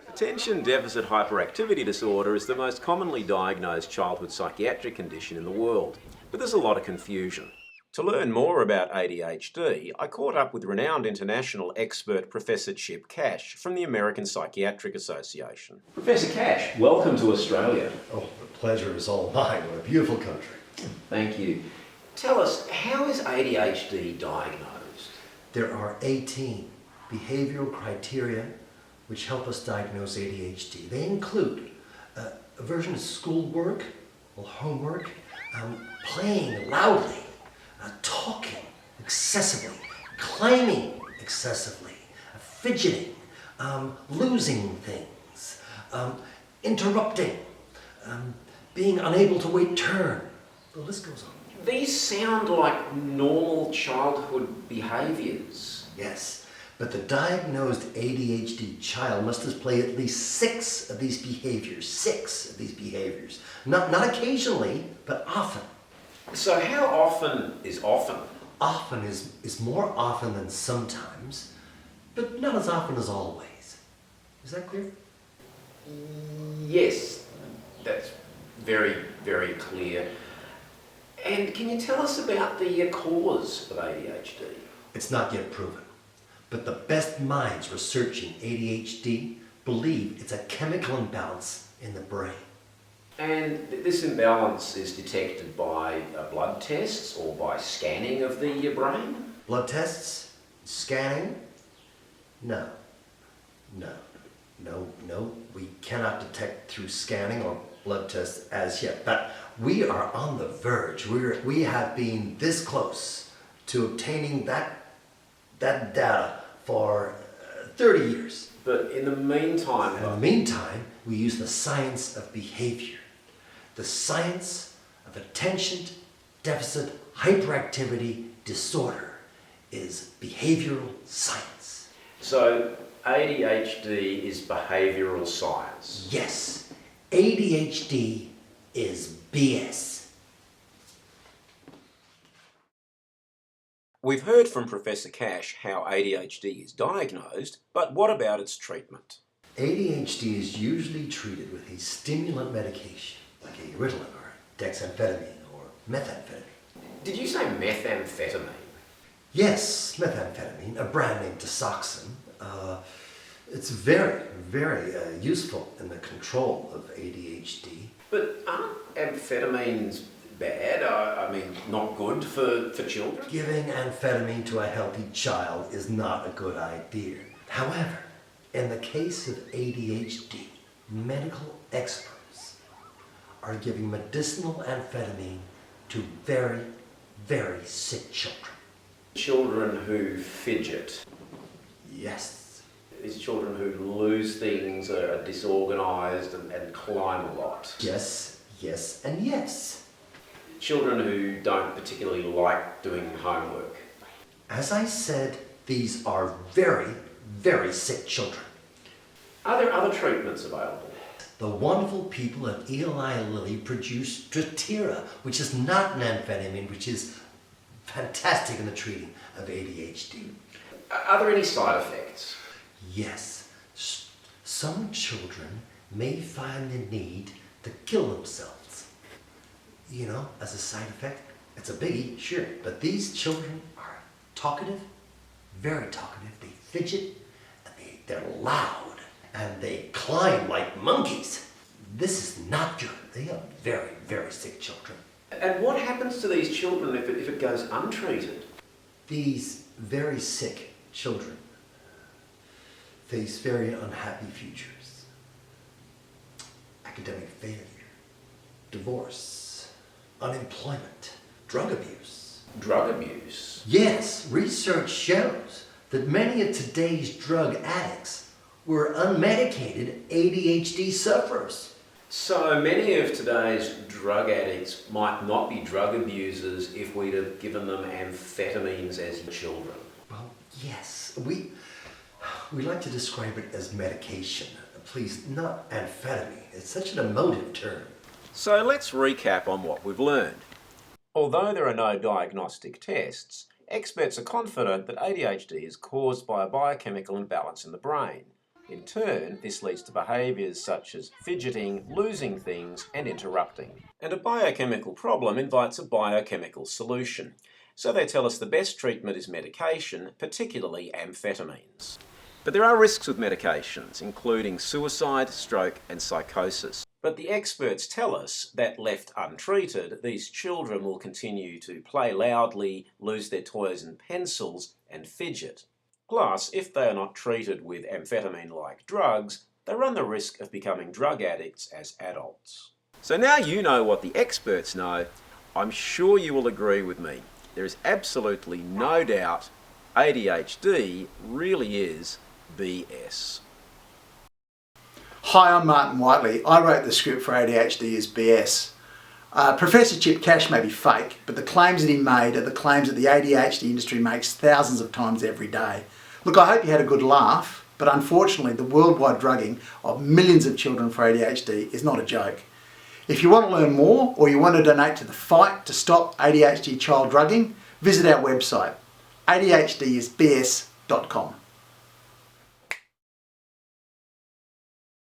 Attention deficit hyperactivity disorder is the most commonly diagnosed childhood psychiatric condition in the world, but there's a lot of confusion. To learn more about ADHD, I caught up with renowned international expert Professor Cash from the American Psychiatric Association. Professor Cash, welcome to Australia. Oh, the pleasure is all mine. What a beautiful country. Thank you. Tell us, how is ADHD diagnosed? There are 18 behavioral criteria which help us diagnose ADHD. They include aversion to schoolwork, homework, playing loudly, talking excessively, climbing excessively, fidgeting, losing things, interrupting, being unable to wait turn. The list goes on. These sound like normal childhood behaviours. Yes, but the diagnosed ADHD child must display at least 6 of these behaviors. 6 of these behaviors. Not occasionally, but often. So how often is often? Often is more often than sometimes, but not as often as always. Is that clear? Yes, that's very, very clear. And can you tell us about the cause of ADHD? It's not yet proven, but the best minds researching ADHD believe it's a chemical imbalance in the brain. And this imbalance is detected by blood tests or by scanning of the brain? Blood tests? Scanning? No. We cannot detect through scanning or blood tests as yet, but we are on the verge. We have been this close to obtaining that data for 30 years. But in the meantime... In the meantime, we use the science of behavior. The science of attention deficit hyperactivity disorder is behavioral science. So ADHD is behavioural science? Yes, ADHD is BS. We've heard from Professor Cash how ADHD is diagnosed, but what about its treatment? ADHD is usually treated with a stimulant medication, like a Ritalin or dexamphetamine or methamphetamine. Did you say methamphetamine? Yes, methamphetamine, a brand name Desoxin. It's very, very useful in the control of ADHD. But aren't amphetamines bad? I mean, not good for children? Giving amphetamine to a healthy child is not a good idea. However, in the case of ADHD, medical experts are giving medicinal amphetamine to very, very sick children. Children who fidget. Yes. These children who lose things, are disorganised and climb a lot. Yes, and yes. Children who don't particularly like doing homework. As I said, these are very, very sick children. Are there other treatments available? The wonderful people at Eli Lilly produce Strattera, which is not an amphetamine, which is fantastic in the treating of ADHD. Are there any side effects? Yes. Some children may find the need to kill themselves. You know, as a side effect. It's a biggie, sure, but these children are talkative, very talkative. They fidget, and they're loud, and they climb like monkeys. This is not good. They are very, very sick children. And what happens to these children if it goes untreated? These very sick children face very unhappy futures. Academic failure, divorce, unemployment, drug abuse. Drug abuse? Yes, research shows that many of today's drug addicts were unmedicated ADHD sufferers. So many of today's drug addicts might not be drug abusers if we'd have given them amphetamines as children. Well, yes, we like to describe it as medication. Please, not amphetamine. It's such an emotive term. So let's recap on what we've learned. Although there are no diagnostic tests, experts are confident that ADHD is caused by a biochemical imbalance in the brain. In turn, this leads to behaviours such as fidgeting, losing things, and interrupting. And a biochemical problem invites a biochemical solution. So they tell us the best treatment is medication, particularly amphetamines. But there are risks with medications, including suicide, stroke, and psychosis. But the experts tell us that left untreated, these children will continue to play loudly, lose their toys and pencils, and fidget. Plus, if they are not treated with amphetamine-like drugs, they run the risk of becoming drug addicts as adults. So now you know what the experts know. I'm sure you will agree with me. There is absolutely no doubt ADHD really is BS. Hi, I'm Martin Whiteley. I wrote the script for ADHD is BS. Professor Chip Cash may be fake, but the claims that he made are the claims that the ADHD industry makes thousands of times every day. Look, I hope you had a good laugh, but unfortunately the worldwide drugging of millions of children for ADHD is not a joke. If you want to learn more or you want to donate to the fight to stop ADHD child drugging, visit our website, adhdisbs.com.